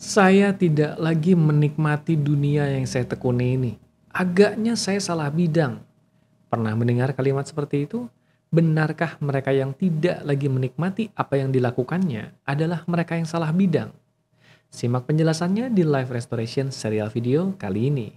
Saya tidak lagi menikmati dunia yang saya tekuni ini. Agaknya saya salah bidang. Pernah mendengar kalimat seperti itu? Benarkah mereka yang tidak lagi menikmati apa yang dilakukannya adalah mereka yang salah bidang? Simak penjelasannya di live restoration serial video kali ini.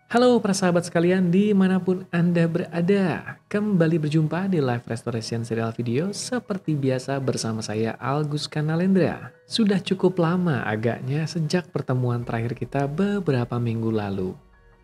Halo para sahabat sekalian dimanapun Anda berada. Kembali berjumpa di live restoration serial video seperti biasa bersama saya Agus Kanalendra. Sudah cukup lama agaknya sejak pertemuan terakhir kita beberapa minggu lalu.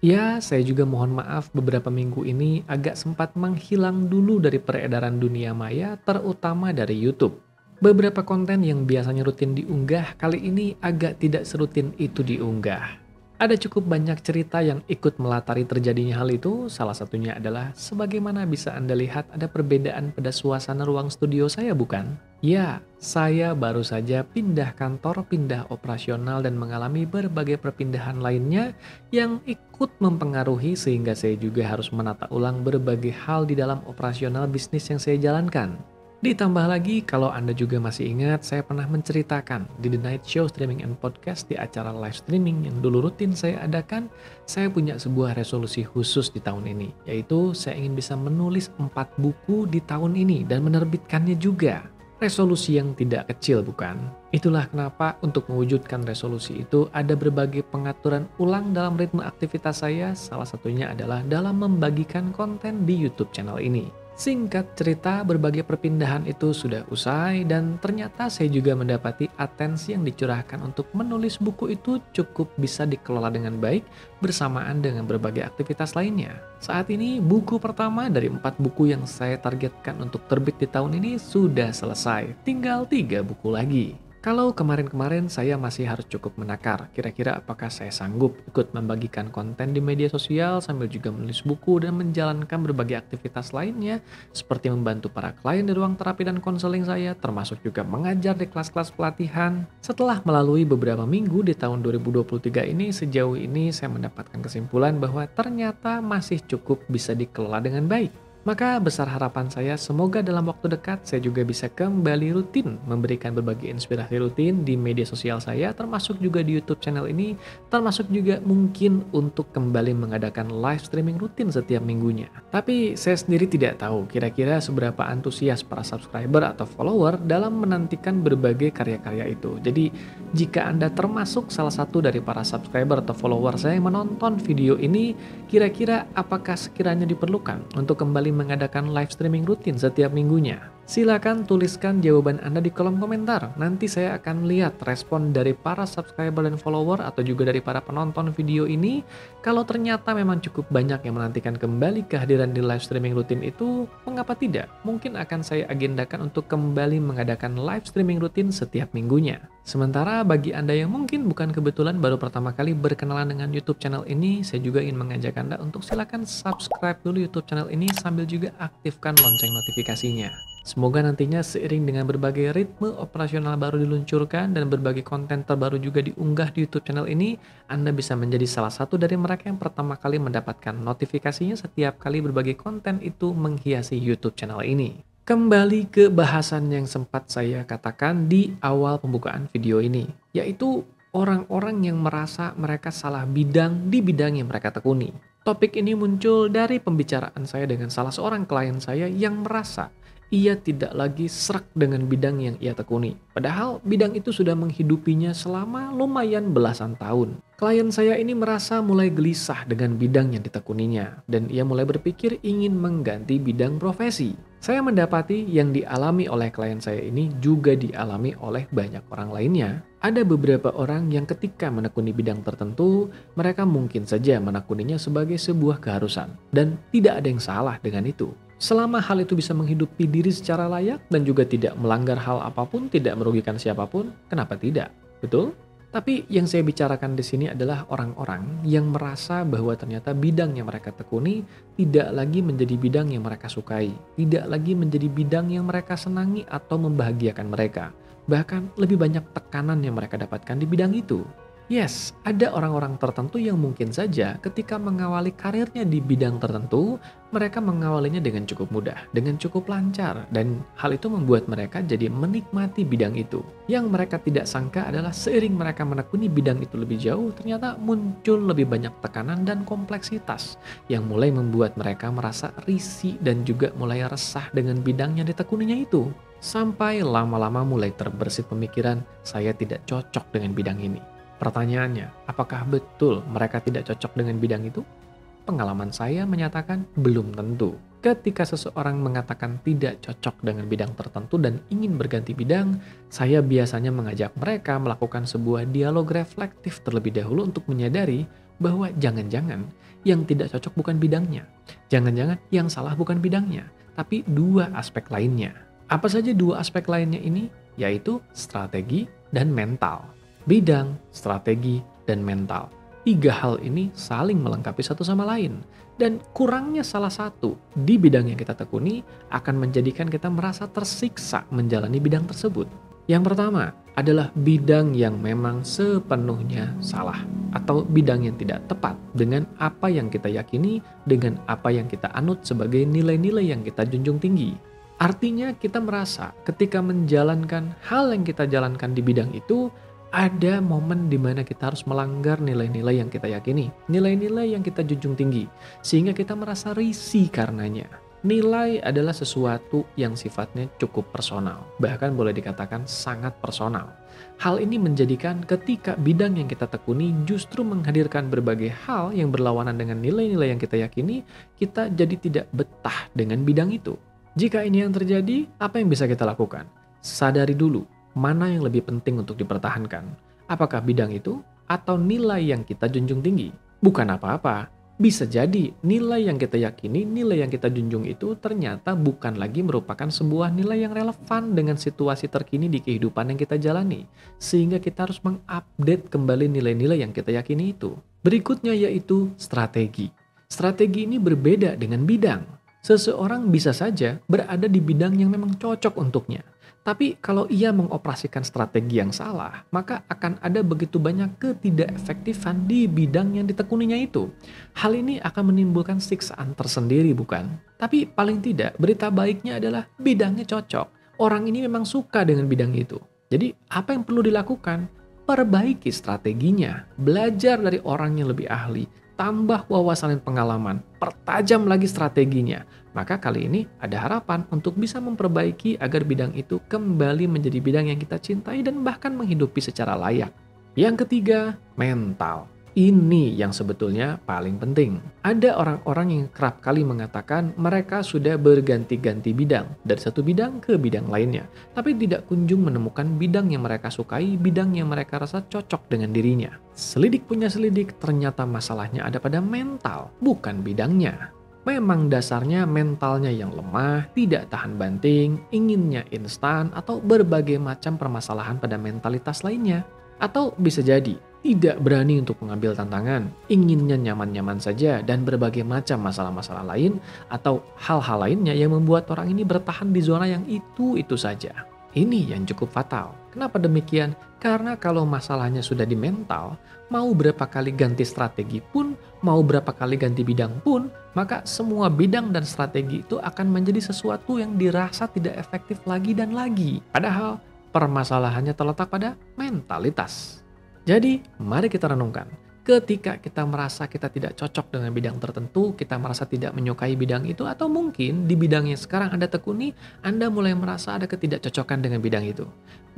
Ya, saya juga mohon maaf beberapa minggu ini agak sempat menghilang dulu dari peredaran dunia maya terutama dari YouTube. Beberapa konten yang biasanya rutin diunggah kali ini agak tidak serutin itu diunggah. Ada cukup banyak cerita yang ikut melatari terjadinya hal itu, salah satunya adalah sebagaimana bisa Anda lihat ada perbedaan pada suasana ruang studio saya bukan? Ya, saya baru saja pindah kantor, pindah operasional dan mengalami berbagai perpindahan lainnya yang ikut mempengaruhi sehingga saya juga harus menata ulang berbagai hal di dalam operasional bisnis yang saya jalankan. Ditambah lagi, kalau Anda juga masih ingat, saya pernah menceritakan di The Night Show Streaming and Podcast di acara live streaming yang dulu rutin saya adakan, saya punya sebuah resolusi khusus di tahun ini, yaitu saya ingin bisa menulis 4 buku di tahun ini dan menerbitkannya juga. Resolusi yang tidak kecil bukan? Itulah kenapa untuk mewujudkan resolusi itu ada berbagai pengaturan ulang dalam ritme aktivitas saya, salah satunya adalah dalam membagikan konten di YouTube channel ini. Singkat cerita, berbagai perpindahan itu sudah usai dan ternyata saya juga mendapati atensi yang dicurahkan untuk menulis buku itu cukup bisa dikelola dengan baik bersamaan dengan berbagai aktivitas lainnya. Saat ini buku pertama dari 4 buku yang saya targetkan untuk terbit di tahun ini sudah selesai, tinggal 3 buku lagi. Kalau kemarin-kemarin saya masih harus cukup menakar, kira-kira apakah saya sanggup ikut membagikan konten di media sosial sambil juga menulis buku dan menjalankan berbagai aktivitas lainnya seperti membantu para klien di ruang terapi dan konseling saya, termasuk juga mengajar di kelas-kelas pelatihan. Setelah melalui beberapa minggu di tahun 2023 ini, sejauh ini saya mendapatkan kesimpulan bahwa ternyata masih cukup bisa dikelola dengan baik. Maka besar harapan saya semoga dalam waktu dekat saya juga bisa kembali rutin memberikan berbagai inspirasi rutin di media sosial saya termasuk juga di YouTube channel ini, termasuk juga mungkin untuk kembali mengadakan live streaming rutin setiap minggunya. Tapi saya sendiri tidak tahu kira-kira seberapa antusias para subscriber atau follower dalam menantikan berbagai karya-karya itu. Jadi jika Anda termasuk salah satu dari para subscriber atau follower saya yang menonton video ini, kira-kira apakah sekiranya diperlukan untuk kembali mengadakan live streaming rutin setiap minggunya? Silakan tuliskan jawaban Anda di kolom komentar. Nanti saya akan lihat respon dari para subscriber dan follower atau juga dari para penonton video ini. Kalau ternyata memang cukup banyak yang menantikan kembali kehadiran di live streaming rutin itu, mengapa tidak? Mungkin akan saya agendakan untuk kembali mengadakan live streaming rutin setiap minggunya. Sementara bagi Anda yang mungkin bukan kebetulan baru pertama kali berkenalan dengan YouTube channel ini, saya juga ingin mengajak Anda untuk silakan subscribe dulu YouTube channel ini sambil juga aktifkan lonceng notifikasinya. Semoga nantinya seiring dengan berbagai ritme operasional baru diluncurkan dan berbagai konten terbaru juga diunggah di YouTube channel ini, Anda bisa menjadi salah satu dari mereka yang pertama kali mendapatkan notifikasinya setiap kali berbagai konten itu menghiasi YouTube channel ini. Kembali ke bahasan yang sempat saya katakan di awal pembukaan video ini, yaitu orang-orang yang merasa mereka salah bidang di bidang yang mereka tekuni. Topik ini muncul dari pembicaraan saya dengan salah seorang klien saya yang merasa ia tidak lagi serak dengan bidang yang ia tekuni. Padahal bidang itu sudah menghidupinya selama lumayan belasan tahun. Klien saya ini merasa mulai gelisah dengan bidang yang ditekuninya dan ia mulai berpikir ingin mengganti bidang profesi. Saya mendapati yang dialami oleh klien saya ini juga dialami oleh banyak orang lainnya. Ada beberapa orang yang ketika menekuni bidang tertentu, mereka mungkin saja menekuninya sebagai sebuah keharusan dan tidak ada yang salah dengan itu. Selama hal itu bisa menghidupi diri secara layak dan juga tidak melanggar hal apapun, tidak merugikan siapapun, kenapa tidak? Betul? Tapi yang saya bicarakan di sini adalah orang-orang yang merasa bahwa ternyata bidang yang mereka tekuni tidak lagi menjadi bidang yang mereka sukai, tidak lagi menjadi bidang yang mereka senangi atau membahagiakan mereka. Bahkan lebih banyak tekanan yang mereka dapatkan di bidang itu. Yes, ada orang-orang tertentu yang mungkin saja ketika mengawali karirnya di bidang tertentu, mereka mengawalinya dengan cukup mudah, dengan cukup lancar, dan hal itu membuat mereka jadi menikmati bidang itu. Yang mereka tidak sangka adalah seiring mereka menekuni bidang itu lebih jauh, ternyata muncul lebih banyak tekanan dan kompleksitas yang mulai membuat mereka merasa risih dan juga mulai resah dengan bidang yang ditekuninya itu. Sampai lama-lama mulai terbersit pemikiran, saya tidak cocok dengan bidang ini. Pertanyaannya, apakah betul mereka tidak cocok dengan bidang itu? Pengalaman saya menyatakan belum tentu. Ketika seseorang mengatakan tidak cocok dengan bidang tertentu dan ingin berganti bidang, saya biasanya mengajak mereka melakukan sebuah dialog reflektif terlebih dahulu untuk menyadari bahwa jangan-jangan yang tidak cocok bukan bidangnya. Jangan-jangan yang salah bukan bidangnya, tapi dua aspek lainnya. Apa saja dua aspek lainnya ini? Yaitu strategi dan mental. Bidang, strategi, dan mental. Tiga hal ini saling melengkapi satu sama lain. Dan kurangnya salah satu di bidang yang kita tekuni akan menjadikan kita merasa tersiksa menjalani bidang tersebut. Yang pertama adalah bidang yang memang sepenuhnya salah. Atau bidang yang tidak tepat dengan apa yang kita yakini, dengan apa yang kita anut sebagai nilai-nilai yang kita junjung tinggi. Artinya kita merasa ketika menjalankan hal yang kita jalankan di bidang itu, ada momen di mana kita harus melanggar nilai-nilai yang kita yakini, nilai-nilai yang kita junjung tinggi, sehingga kita merasa risih karenanya. Nilai adalah sesuatu yang sifatnya cukup personal, bahkan boleh dikatakan sangat personal. Hal ini menjadikan ketika bidang yang kita tekuni justru menghadirkan berbagai hal yang berlawanan dengan nilai-nilai yang kita yakini, kita jadi tidak betah dengan bidang itu. Jika ini yang terjadi, apa yang bisa kita lakukan? Sadari dulu, mana yang lebih penting untuk dipertahankan? Apakah bidang itu atau nilai yang kita junjung tinggi? Bukan apa-apa. Bisa jadi nilai yang kita yakini, nilai yang kita junjung itu ternyata bukan lagi merupakan sebuah nilai yang relevan dengan situasi terkini di kehidupan yang kita jalani. Sehingga kita harus mengupdate kembali nilai-nilai yang kita yakini itu. Berikutnya yaitu strategi. Strategi ini berbeda dengan bidang. Seseorang bisa saja berada di bidang yang memang cocok untuknya. Tapi kalau ia mengoperasikan strategi yang salah, maka akan ada begitu banyak ketidakefektifan di bidang yang ditekuninya itu. Hal ini akan menimbulkan siksaan tersendiri, bukan? Tapi paling tidak, berita baiknya adalah bidangnya cocok. Orang ini memang suka dengan bidang itu. Jadi apa yang perlu dilakukan? Perbaiki strateginya, belajar dari orang yang lebih ahli, tambah wawasan dan pengalaman, pertajam lagi strateginya. Maka kali ini ada harapan untuk bisa memperbaiki agar bidang itu kembali menjadi bidang yang kita cintai dan bahkan menghidupi secara layak. Yang ketiga, mental. Ini yang sebetulnya paling penting. Ada orang-orang yang kerap kali mengatakan mereka sudah berganti-ganti bidang dari satu bidang ke bidang lainnya, tapi tidak kunjung menemukan bidang yang mereka sukai, bidang yang mereka rasa cocok dengan dirinya. Selidik punya selidik, ternyata masalahnya ada pada mental, bukan bidangnya. Memang dasarnya mentalnya yang lemah, tidak tahan banting, inginnya instan, atau berbagai macam permasalahan pada mentalitas lainnya. Atau bisa jadi tidak berani untuk mengambil tantangan, inginnya nyaman-nyaman saja dan berbagai macam masalah-masalah lain atau hal-hal lainnya yang membuat orang ini bertahan di zona yang itu-itu saja. Ini yang cukup fatal. Kenapa demikian? Karena kalau masalahnya sudah di mental, mau berapa kali ganti strategi pun, mau berapa kali ganti bidang pun, maka semua bidang dan strategi itu akan menjadi sesuatu yang dirasa tidak efektif lagi dan lagi. Padahal permasalahannya terletak pada mentalitas. Jadi, mari kita renungkan. Ketika kita merasa kita tidak cocok dengan bidang tertentu, kita merasa tidak menyukai bidang itu, atau mungkin di bidang yang sekarang Anda tekuni, Anda mulai merasa ada ketidakcocokan dengan bidang itu.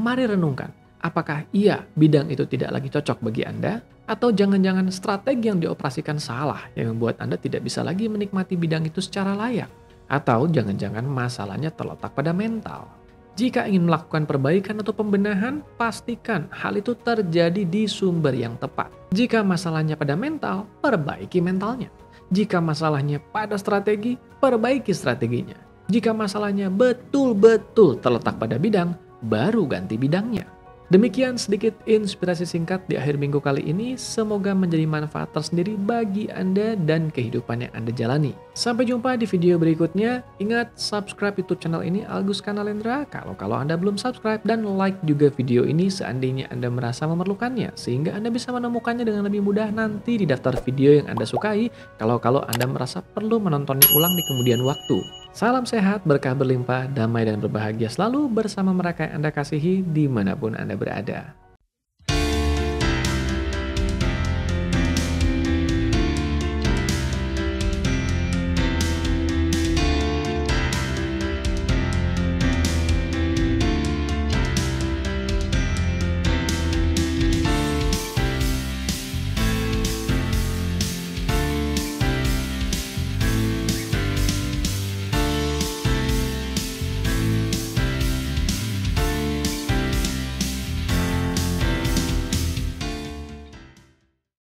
Mari renungkan, apakah iya bidang itu tidak lagi cocok bagi Anda? Atau jangan-jangan strategi yang dioperasikan salah yang membuat Anda tidak bisa lagi menikmati bidang itu secara layak? Atau jangan-jangan masalahnya terletak pada mental? Jika ingin melakukan perbaikan atau pembenahan, pastikan hal itu terjadi di sumber yang tepat. Jika masalahnya pada mental, perbaiki mentalnya. Jika masalahnya pada strategi, perbaiki strateginya. Jika masalahnya betul-betul terletak pada bidang, baru ganti bidangnya. Demikian sedikit inspirasi singkat di akhir minggu kali ini, semoga menjadi manfaat tersendiri bagi Anda dan kehidupan yang Anda jalani. Sampai jumpa di video berikutnya, ingat subscribe YouTube channel ini Algus Kanalendra kalau Anda belum subscribe, dan like juga video ini seandainya Anda merasa memerlukannya, sehingga Anda bisa menemukannya dengan lebih mudah nanti di daftar video yang Anda sukai kalau Anda merasa perlu menontonnya ulang di kemudian waktu. Salam sehat, berkah berlimpah, damai dan berbahagia selalu bersama mereka yang Anda kasihi dimanapun Anda berada.